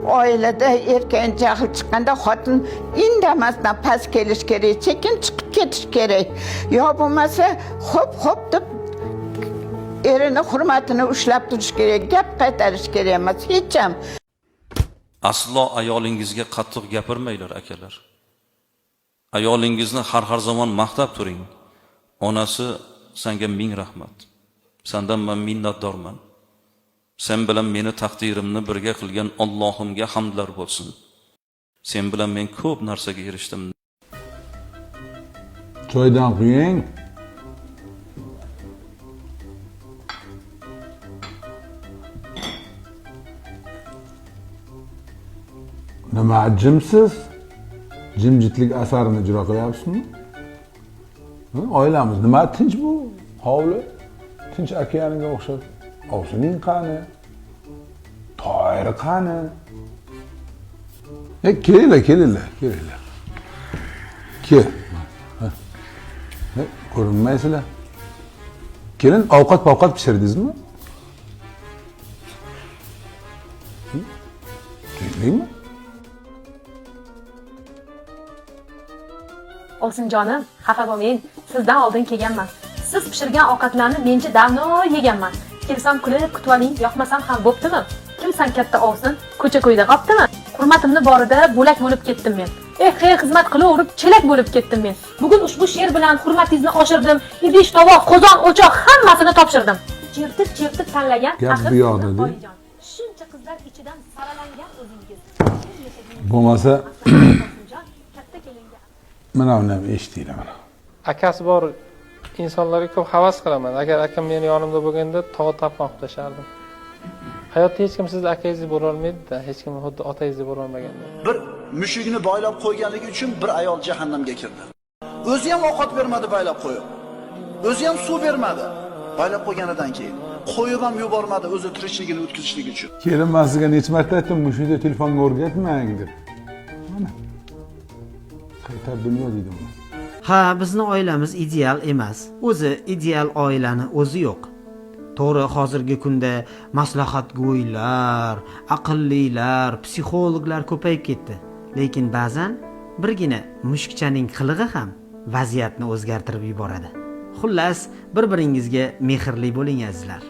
Oilada erkeğin jahil chiqqanda xotin indamasdan past kelish kerak, sekin chiqib ketish kerak. Yo bo'lmasa hop deb erini hurmatini ushlab turish kerak, gap qaytarish kerak emas hech ham. Aslo ayolingizga qattiq gapirmanglar akalar. Ayolingizni har zamon maqtab turing. Onasi senga ming rahmat. Sendan men minnatdorman. Sen bilan meni taqdirimni birga qilgan Allohimga hamdlar bo'lsin. Sen bilan men ko'p narsaga erishdim. Choydan quying. Nima jimsiz? Jimjitlik asarini ijro qilyapsizmi? Oilamiz nima tinch bu? Hovli tinch okeaniga o'xshab. Ovsining qani? Toyri qani? Kelinglar. Kel. Ko'rinmaysizlar. Kelin, ovqat pishirdingizmi? Kelingmi? Ovsinjonim, xafa bo'lmang. Sizdan oldin kelganman. Siz pishirgan ovqatlarni mencha davno yeganman. Kelsam kulib kutib oling, yoqmasam ham bo'ptimi? Kimsan katta Ovsin? Ko'cha-ko'yda qoptimi? Hurmatimni borida bo'lak bo'lib ketdim men. Xizmat qilaverib chelak bo'lib ketdim men. Bugun ushbu she'r bilan hurmatingizni oshirdim. Idish, tovoq, qozon, o'choq hammasini topshirdim. Chertib tanlagan gap bu yoqda. Shuncha qizlar ichidan saralangan o'zingiz. Bo'lmasa mana uni eshitinglar mana. Akasi bor insonlarga ko'p havas qilaman. Agar akam meni yonimda bo'lganda tog' tapmoq tashlardim. Hayotda hech kim sizni akangiz bo'la olmaydi-da, hech kim xuddi otangizdek bo'la olmaganda. Bir mushugini boylab qo'yganligi uchun bir ayol jahannamga kirdi. O'zi ham ovqat bermadi boylab qo'yib. O'zi ham suv bermadi boylab qo'yganidan keyin. Qo'yib ham yubormadi o'zi tirikchiligini o'tkazishlik uchun. Kelin, men sizga necha marta aytdim, mushukni telefonga o'rgatmang deb. Mana. Qaytar dunyo deydi buni. Ha, bizni oilamiz ideal emas. O'zi ideal oilani o'zi yo'q. To'g'ri, hozirgi kunda maslahatgo'ylar, aqllilar, psixologlar ko'payib ketdi. Lekin ba'zan birgina mushukchaning qilig'i ham vaziyatni o'zgartirib yuboradi. Xullas, bir-biringizga mehrli bo'ling azizlar.